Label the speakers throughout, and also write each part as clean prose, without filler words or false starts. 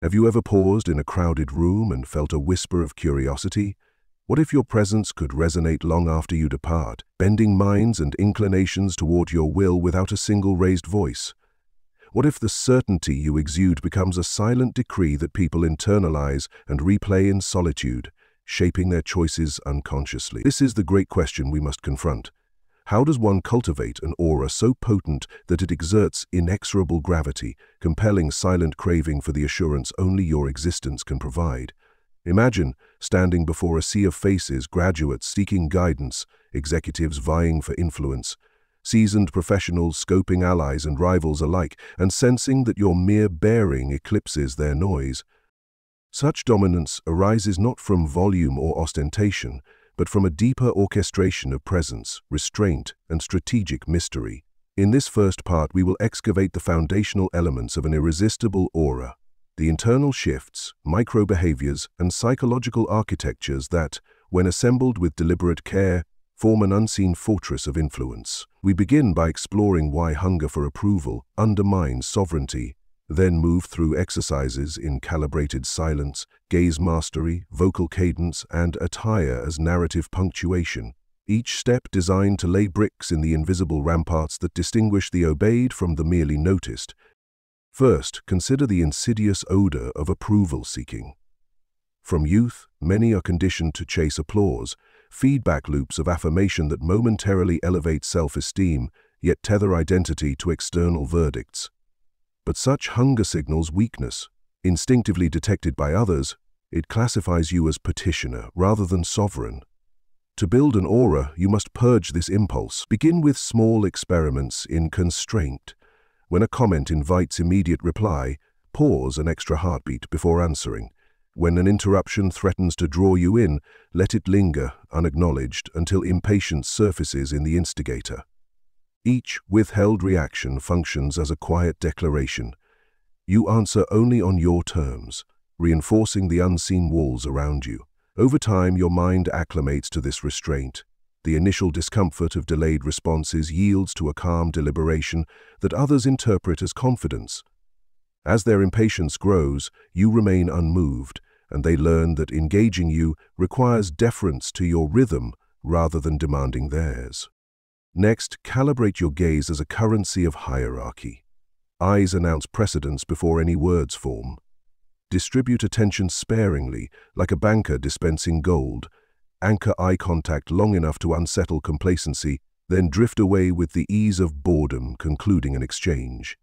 Speaker 1: Have you ever paused in a crowded room and felt a whisper of curiosity? What if your presence could resonate long after you depart, bending minds and inclinations toward your will without a single raised voice? What if the certainty you exude becomes a silent decree that people internalize and replay in solitude, shaping their choices unconsciously? This is the great question we must confront. How does one cultivate an aura so potent that it exerts inexorable gravity, compelling silent craving for the assurance only your existence can provide? Imagine standing before a sea of faces, graduates seeking guidance, executives vying for influence, seasoned professionals scoping allies and rivals alike, and sensing that your mere bearing eclipses their noise. Such dominance arises not from volume or ostentation, but from a deeper orchestration of presence, restraint, and strategic mystery. In this first part, we will excavate the foundational elements of an irresistible aura, the internal shifts, micro-behaviors, and psychological architectures that, when assembled with deliberate care, form an unseen fortress of influence. We begin by exploring why hunger for approval undermines sovereignty, then move through exercises in calibrated silence, gaze mastery, vocal cadence, and attire as narrative punctuation, each step designed to lay bricks in the invisible ramparts that distinguish the obeyed from the merely noticed. First, consider the insidious odor of approval-seeking. From youth, many are conditioned to chase applause, feedback loops of affirmation that momentarily elevate self-esteem, yet tether identity to external verdicts. But such hunger signals weakness. Instinctively detected by others, it classifies you as petitioner rather than sovereign. To build an aura, you must purge this impulse. Begin with small experiments in constraint. When a comment invites immediate reply, pause an extra heartbeat before answering. When an interruption threatens to draw you in, let it linger, unacknowledged, until impatience surfaces in the instigator. Each withheld reaction functions as a quiet declaration. You answer only on your terms, reinforcing the unseen walls around you. Over time, your mind acclimates to this restraint. The initial discomfort of delayed responses yields to a calm deliberation that others interpret as confidence. As their impatience grows, you remain unmoved, and they learn that engaging you requires deference to your rhythm rather than demanding theirs. Next, calibrate your gaze as a currency of hierarchy. Eyes announce precedence before any words form. Distribute attention sparingly, like a banker dispensing gold. Anchor eye contact long enough to unsettle complacency, then drift away with the ease of boredom, concluding an exchange.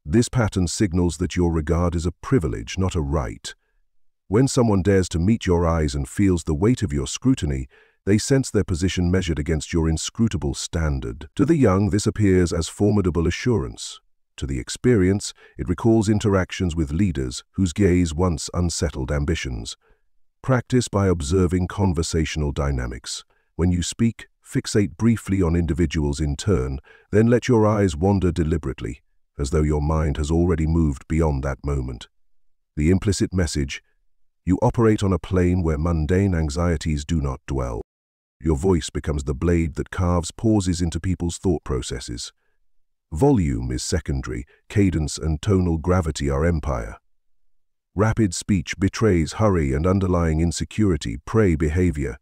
Speaker 1: This pattern signals that your regard is a privilege, not a right. When someone dares to meet your eyes and feels the weight of your scrutiny, they sense their position measured against your inscrutable standard. To the young, this appears as formidable assurance. To the experienced, it recalls interactions with leaders whose gaze once unsettled ambitions. Practice by observing conversational dynamics. When you speak, fixate briefly on individuals in turn, then let your eyes wander deliberately, as though your mind has already moved beyond that moment. The implicit message: you operate on a plane where mundane anxieties do not dwell. Your voice becomes the blade that carves pauses into people's thought processes. Volume is secondary, cadence and tonal gravity are empire. Rapid speech betrays hurry and underlying insecurity, prey behavior.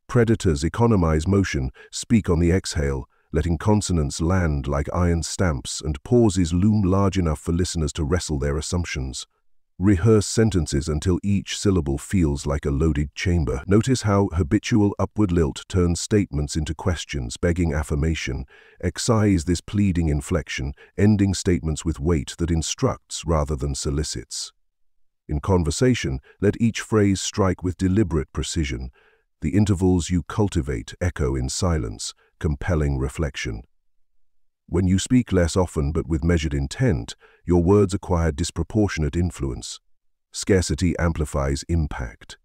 Speaker 1: Predators economize motion, speak on the exhale, letting consonants land like iron stamps and pauses loom large enough for listeners to wrestle their assumptions. Rehearse sentences until each syllable feels like a loaded chamber. Notice how habitual upward lilt turns statements into questions, begging affirmation. Excise this pleading inflection, ending statements with weight that instructs rather than solicits. In conversation, let each phrase strike with deliberate precision. The intervals you cultivate echo in silence, compelling reflection. When you speak less often but with measured intent, your words acquire disproportionate influence. Scarcity amplifies impact.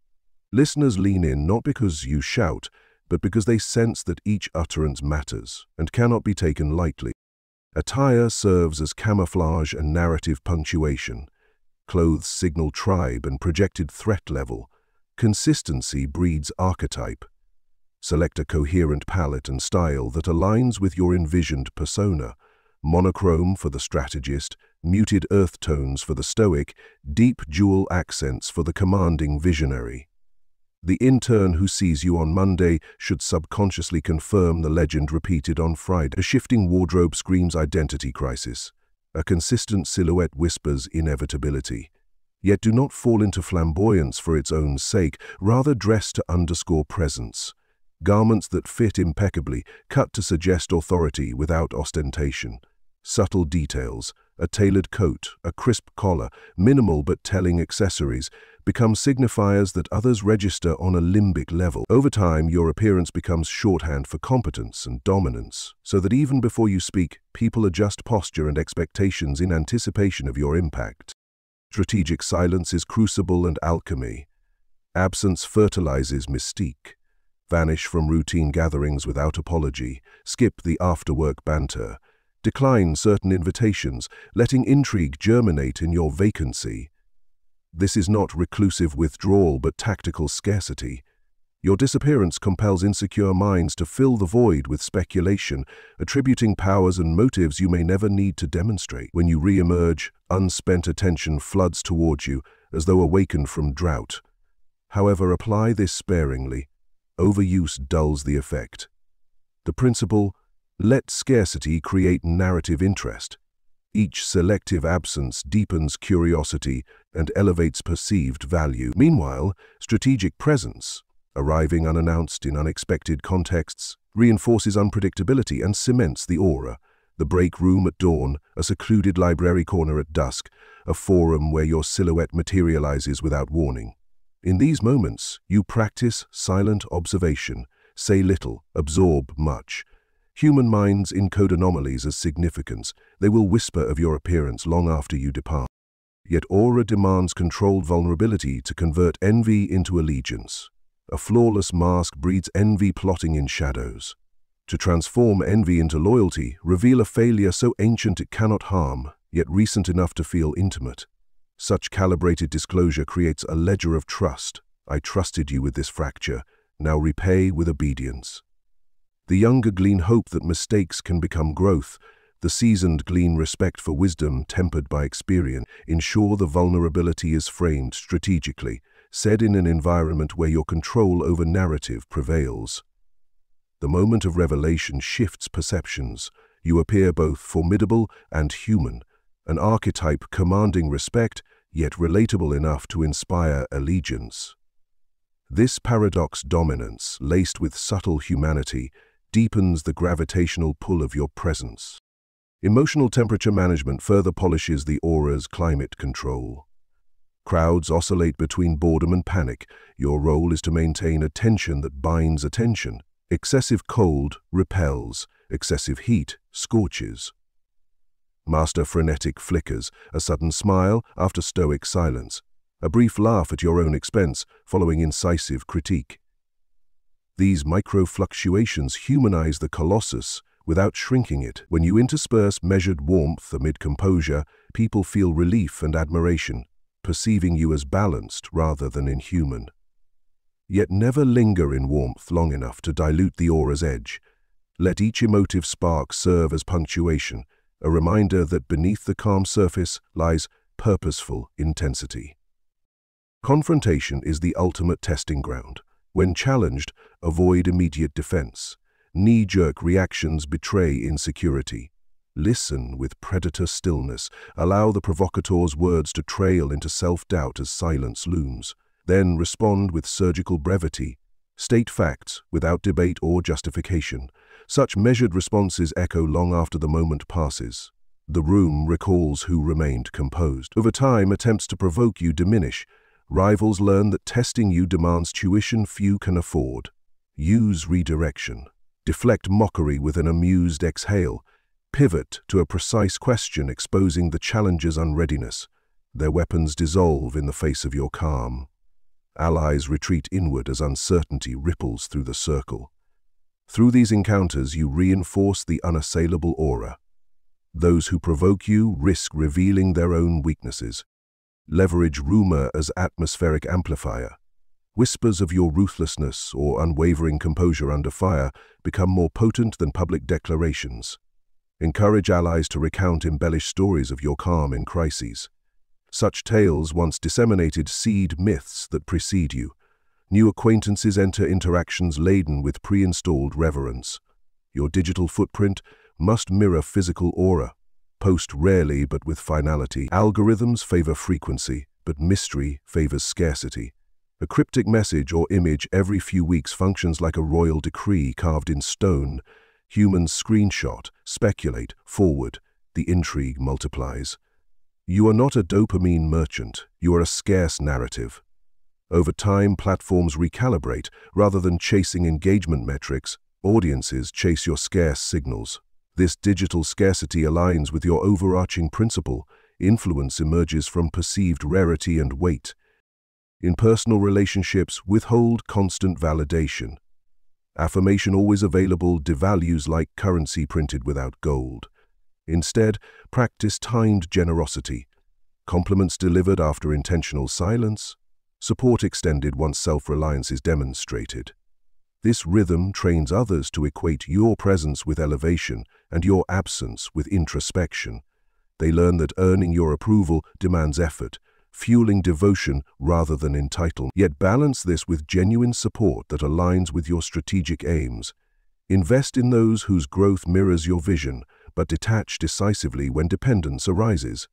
Speaker 1: Listeners lean in not because you shout, but because they sense that each utterance matters and cannot be taken lightly. Attire serves as camouflage and narrative punctuation. Clothes signal tribe and projected threat level. Consistency breeds archetype. Select a coherent palette and style that aligns with your envisioned persona. Monochrome for the strategist, muted earth tones for the stoic, deep dual accents for the commanding visionary. The intern who sees you on Monday should subconsciously confirm the legend repeated on Friday. A shifting wardrobe screams identity crisis. A consistent silhouette whispers inevitability. Yet do not fall into flamboyance for its own sake, rather dress to underscore presence. Garments that fit impeccably, cut to suggest authority without ostentation. Subtle details, a tailored coat, a crisp collar, minimal but telling accessories, become signifiers that others register on a limbic level. Over time, your appearance becomes shorthand for competence and dominance, so that even before you speak, people adjust posture and expectations in anticipation of your impact. Strategic silence is crucible and alchemy. Absence fertilizes mystique. Vanish from routine gatherings without apology. Skip the after-work banter. Decline certain invitations, letting intrigue germinate in your vacancy. This is not reclusive withdrawal but tactical scarcity. Your disappearance compels insecure minds to fill the void with speculation, attributing powers and motives you may never need to demonstrate. When you re-emerge, unspent attention floods towards you, as though awakened from drought. However, apply this sparingly. Overuse dulls the effect. The principle, let scarcity create narrative interest. Each selective absence deepens curiosity and elevates perceived value. Meanwhile, strategic presence, arriving unannounced in unexpected contexts, reinforces unpredictability and cements the aura. The break room at dawn, a secluded library corner at dusk, a forum where your silhouette materializes without warning. In these moments, you practice silent observation, say little, absorb much. Human minds encode anomalies as significance. They will whisper of your appearance long after you depart. Yet aura demands controlled vulnerability to convert envy into allegiance. A flawless mask breeds envy plotting in shadows. To transform envy into loyalty, reveal a failure so ancient it cannot harm, yet recent enough to feel intimate. Such calibrated disclosure creates a ledger of trust. I trusted you with this fracture, now repay with obedience. The younger glean hope that mistakes can become growth. The seasoned glean respect for wisdom tempered by experience. Ensure the vulnerability is framed strategically, said in an environment where your control over narrative prevails. The moment of revelation shifts perceptions. You appear both formidable and human, an archetype commanding respect, yet relatable enough to inspire allegiance. This paradox dominance, laced with subtle humanity, deepens the gravitational pull of your presence. Emotional temperature management further polishes the aura's climate control. Crowds oscillate between boredom and panic. Your role is to maintain a tension that binds attention. Excessive cold repels, excessive heat scorches. Master frenetic flickers, a sudden smile after stoic silence, a brief laugh at your own expense following incisive critique. These micro-fluctuations humanize the colossus without shrinking it. When you intersperse measured warmth amid composure, people feel relief and admiration, perceiving you as balanced rather than inhuman. Yet never linger in warmth long enough to dilute the aura's edge. Let each emotive spark serve as punctuation, a reminder that beneath the calm surface lies purposeful intensity. Confrontation is the ultimate testing ground. When challenged, avoid immediate defense. Knee-jerk reactions betray insecurity. Listen with predator stillness. Allow the provocateur's words to trail into self-doubt as silence looms. Then respond with surgical brevity. State facts without debate or justification. Such measured responses echo long after the moment passes. The room recalls who remained composed. Over time, attempts to provoke you diminish. Rivals learn that testing you demands tuition few can afford. Use redirection. Deflect mockery with an amused exhale. Pivot to a precise question exposing the challenger's unreadiness. Their weapons dissolve in the face of your calm. Allies retreat inward as uncertainty ripples through the circle. Through these encounters, you reinforce the unassailable aura. Those who provoke you risk revealing their own weaknesses. Leverage rumor as atmospheric amplifier. Whispers of your ruthlessness or unwavering composure under fire become more potent than public declarations. Encourage allies to recount embellished stories of your calm in crises. Such tales once disseminated seed myths that precede you. New acquaintances enter interactions laden with pre-installed reverence. Your digital footprint must mirror physical aura. Post rarely but with finality. Algorithms favor frequency, but mystery favors scarcity. A cryptic message or image every few weeks functions like a royal decree carved in stone. Humans screenshot, speculate, forward. The intrigue multiplies. You are not a dopamine merchant. You are a scarce narrative. Over time, platforms recalibrate. Rather than chasing engagement metrics, audiences chase your scarce signals. This digital scarcity aligns with your overarching principle. Influence emerges from perceived rarity and weight. In personal relationships, withhold constant validation. Affirmation always available devalues like currency printed without gold. Instead, practice timed generosity. Compliments delivered after intentional silence. Support extended once self-reliance is demonstrated. This rhythm trains others to equate your presence with elevation and your absence with introspection. They learn that earning your approval demands effort, fueling devotion rather than entitlement. Yet balance this with genuine support that aligns with your strategic aims. Invest in those whose growth mirrors your vision, but detach decisively when dependence arises.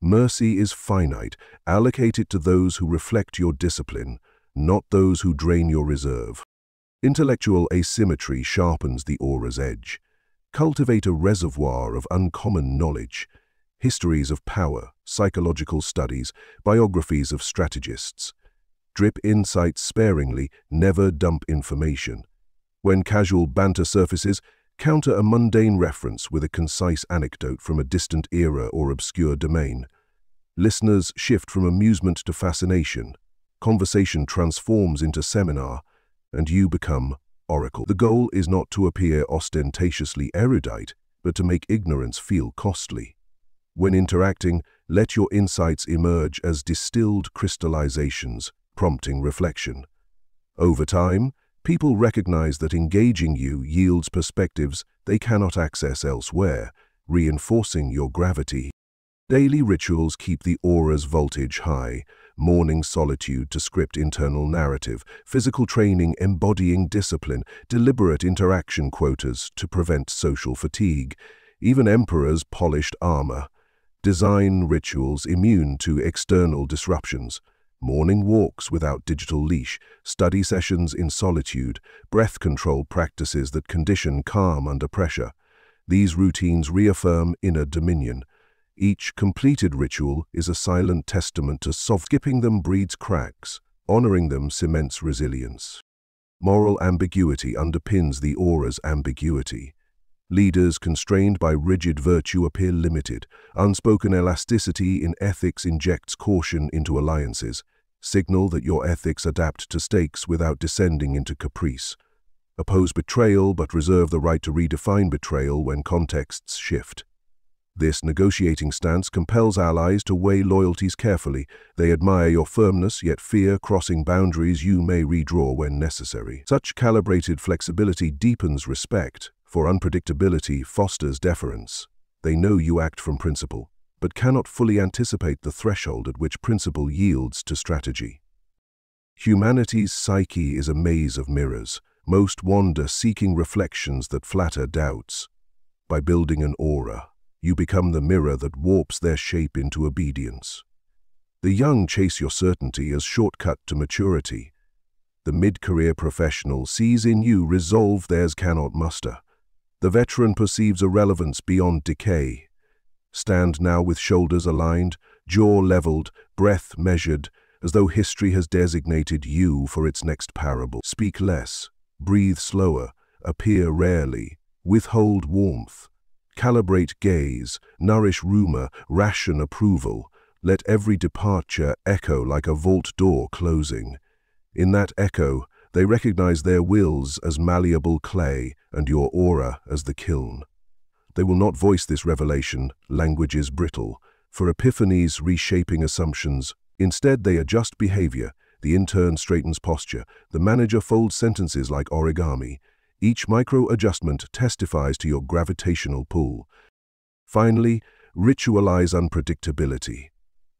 Speaker 1: Mercy is finite. Allocate it to those who reflect your discipline, not those who drain your reserve. Intellectual asymmetry sharpens the aura's edge. Cultivate a reservoir of uncommon knowledge. Histories of power, psychological studies, biographies of strategists. Drip insights sparingly, never dump information. When casual banter surfaces, counter a mundane reference with a concise anecdote from a distant era or obscure domain. Listeners shift from amusement to fascination. Conversation transforms into seminar, and you become oracle. The goal is not to appear ostentatiously erudite, but to make ignorance feel costly. When interacting, let your insights emerge as distilled crystallizations, prompting reflection. Over time, people recognize that engaging you yields perspectives they cannot access elsewhere, reinforcing your gravity. Daily rituals keep the aura's voltage high. Morning solitude to script internal narrative, physical training embodying discipline, deliberate interaction quotas to prevent social fatigue. Even emperors polished armor. Design rituals immune to external disruptions. Morning walks without digital leash, study sessions in solitude, breath control practices that condition calm under pressure. These routines reaffirm inner dominion. Each completed ritual is a silent testament to skipping them breeds cracks, honoring them cements resilience. Moral ambiguity underpins the aura's ambiguity. Leaders constrained by rigid virtue appear limited. Unspoken elasticity in ethics injects caution into alliances. Signal that your ethics adapt to stakes without descending into caprice. Oppose betrayal but reserve the right to redefine betrayal when contexts shift. This negotiating stance compels allies to weigh loyalties carefully. They admire your firmness, yet fear crossing boundaries you may redraw when necessary. Such calibrated flexibility deepens respect, for unpredictability fosters deference. They know you act from principle, but cannot fully anticipate the threshold at which principle yields to strategy. Humanity's psyche is a maze of mirrors. Most wander seeking reflections that flatter doubts. By building an aura, you become the mirror that warps their shape into obedience. The young chase your certainty as shortcut to maturity. The mid-career professional sees in you resolve theirs cannot muster. The veteran perceives a relevance beyond decay. Stand now with shoulders aligned, jaw leveled, breath measured, as though history has designated you for its next parable. Speak less, breathe slower, appear rarely, withhold warmth. Calibrate gaze, nourish rumor, ration approval. Let every departure echo like a vault door closing. In that echo, they recognize their wills as malleable clay and your aura as the kiln. They will not voice this revelation, language is brittle, for epiphanies reshaping assumptions. Instead, they adjust behavior. The intern straightens posture. The manager folds sentences like origami. Each micro-adjustment testifies to your gravitational pull. Finally, ritualize unpredictability.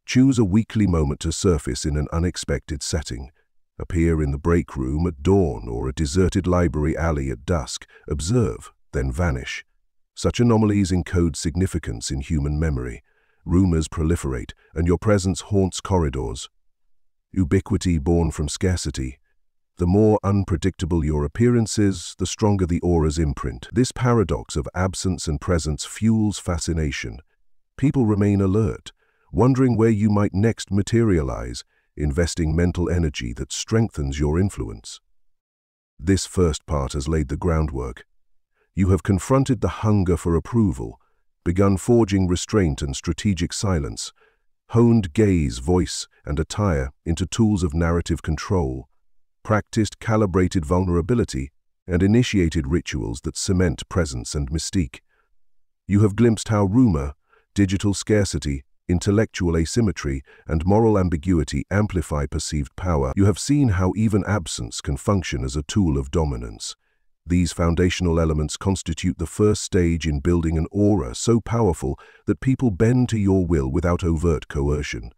Speaker 1: Choose a weekly moment to surface in an unexpected setting. Appear in the break room at dawn or a deserted library alley at dusk. Observe, then vanish. Such anomalies encode significance in human memory. Rumors proliferate, and your presence haunts corridors. Ubiquity born from scarcity. The more unpredictable your appearance is, the stronger the aura's imprint. This paradox of absence and presence fuels fascination. People remain alert, wondering where you might next materialize, investing mental energy that strengthens your influence. This first part has laid the groundwork. You have confronted the hunger for approval, begun forging restraint and strategic silence, honed gaze, voice, and attire into tools of narrative control, practiced calibrated vulnerability, and initiated rituals that cement presence and mystique. You have glimpsed how rumor, digital scarcity, intellectual asymmetry, and moral ambiguity amplify perceived power. You have seen how even absence can function as a tool of dominance. These foundational elements constitute the first stage in building an aura so powerful that people bend to your will without overt coercion.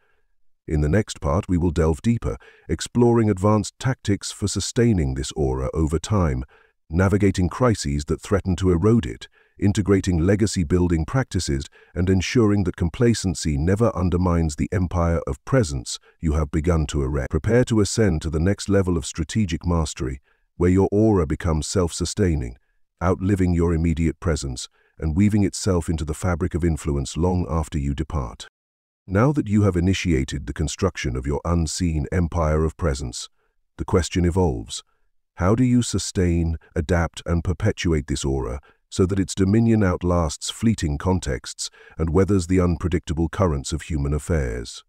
Speaker 1: In the next part, we will delve deeper, exploring advanced tactics for sustaining this aura over time, navigating crises that threaten to erode it, integrating legacy-building practices, and ensuring that complacency never undermines the empire of presence you have begun to erect. Prepare to ascend to the next level of strategic mastery, where your aura becomes self-sustaining, outliving your immediate presence and weaving itself into the fabric of influence long after you depart. Now that you have initiated the construction of your unseen empire of presence, the question evolves. How do you sustain, adapt, and perpetuate this aura so that its dominion outlasts fleeting contexts and weathers the unpredictable currents of human affairs?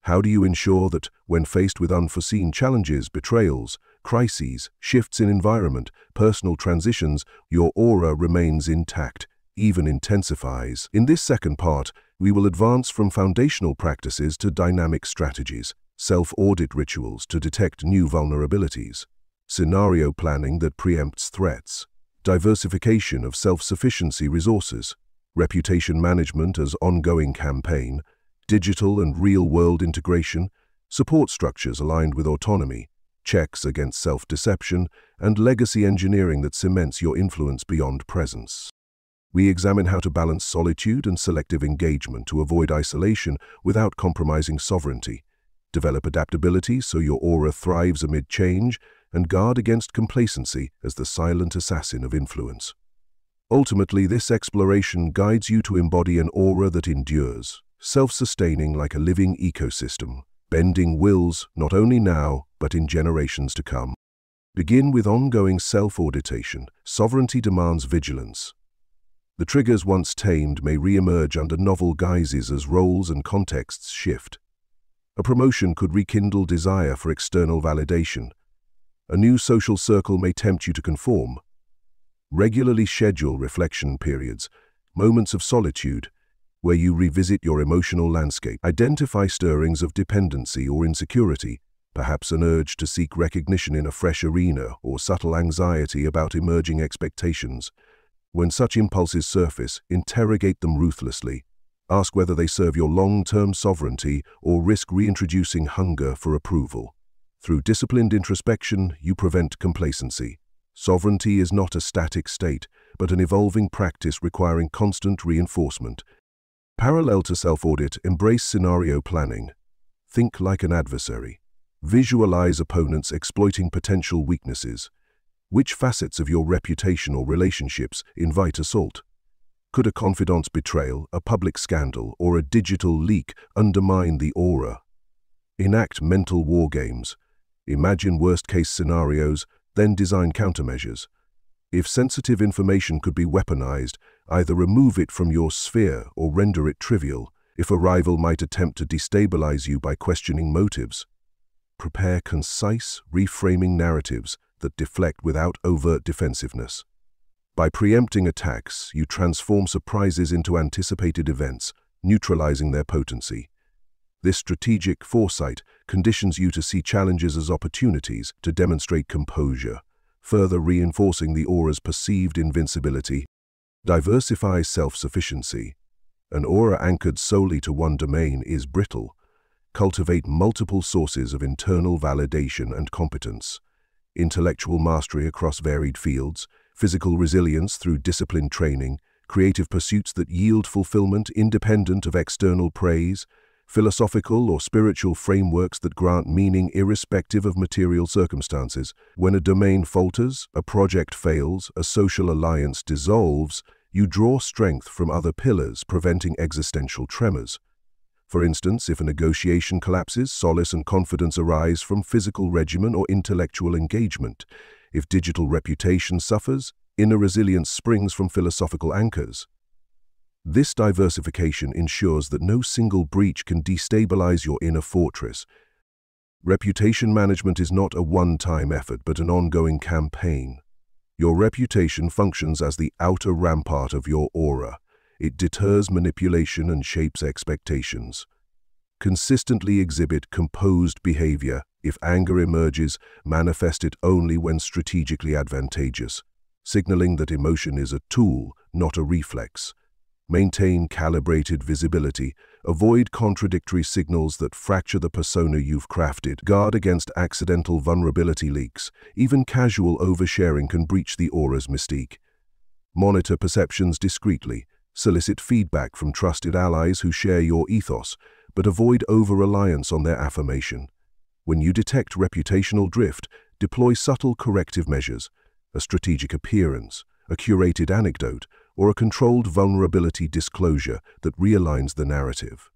Speaker 1: How do you ensure that, when faced with unforeseen challenges, betrayals, crises, shifts in environment, personal transitions, your aura remains intact, even intensifies? In this second part, we will advance from foundational practices to dynamic strategies, self-audit rituals to detect new vulnerabilities, scenario planning that preempts threats, diversification of self-sufficiency resources, reputation management as ongoing campaign, digital and real-world integration, support structures aligned with autonomy, checks against self-deception, and legacy engineering that cements your influence beyond presence. We examine how to balance solitude and selective engagement to avoid isolation without compromising sovereignty, develop adaptability so your aura thrives amid change, and guard against complacency as the silent assassin of influence. Ultimately, this exploration guides you to embody an aura that endures, self-sustaining like a living ecosystem, bending wills not only now, but in generations to come. Begin with ongoing self-auditation. Sovereignty demands vigilance. The triggers once tamed may re-emerge under novel guises as roles and contexts shift. A promotion could rekindle desire for external validation. A new social circle may tempt you to conform. Regularly schedule reflection periods, moments of solitude, where you revisit your emotional landscape. Identify stirrings of dependency or insecurity, perhaps an urge to seek recognition in a fresh arena or subtle anxiety about emerging expectations. When such impulses surface, interrogate them ruthlessly. Ask whether they serve your long-term sovereignty or risk reintroducing hunger for approval. Through disciplined introspection, you prevent complacency. Sovereignty is not a static state, but an evolving practice requiring constant reinforcement. Parallel to self-audit, embrace scenario planning. Think like an adversary. Visualize opponents exploiting potential weaknesses. Which facets of your reputation or relationships invite assault? Could a confidant's betrayal, a public scandal, or a digital leak undermine the aura? Enact mental war games. Imagine worst-case scenarios, then design countermeasures. If sensitive information could be weaponized, either remove it from your sphere or render it trivial. If a rival might attempt to destabilize you by questioning motives, prepare concise, reframing narratives that deflect without overt defensiveness. By preempting attacks, you transform surprises into anticipated events, neutralizing their potency. This strategic foresight conditions you to see challenges as opportunities to demonstrate composure, further reinforcing the aura's perceived invincibility. Diversify self-sufficiency. An aura anchored solely to one domain is brittle. Cultivate multiple sources of internal validation and competence. Intellectual mastery across varied fields, physical resilience through disciplined training, creative pursuits that yield fulfillment independent of external praise, philosophical or spiritual frameworks that grant meaning irrespective of material circumstances. When a domain falters, a project fails, a social alliance dissolves, you draw strength from other pillars, preventing existential tremors. For instance, if a negotiation collapses, solace and confidence arise from physical regimen or intellectual engagement. If digital reputation suffers, inner resilience springs from philosophical anchors. This diversification ensures that no single breach can destabilize your inner fortress. Reputation management is not a one-time effort, but an ongoing campaign. Your reputation functions as the outer rampart of your aura. It deters manipulation and shapes expectations. Consistently exhibit composed behavior. If anger emerges, manifest it only when strategically advantageous, signaling that emotion is a tool, not a reflex. Maintain calibrated visibility. Avoid contradictory signals that fracture the persona you've crafted. Guard against accidental vulnerability leaks. Even casual oversharing can breach the aura's mystique. Monitor perceptions discreetly. Solicit feedback from trusted allies who share your ethos, but avoid over-reliance on their affirmation. When you detect reputational drift, deploy subtle corrective measures, a strategic appearance, a curated anecdote, or a controlled vulnerability disclosure that realigns the narrative.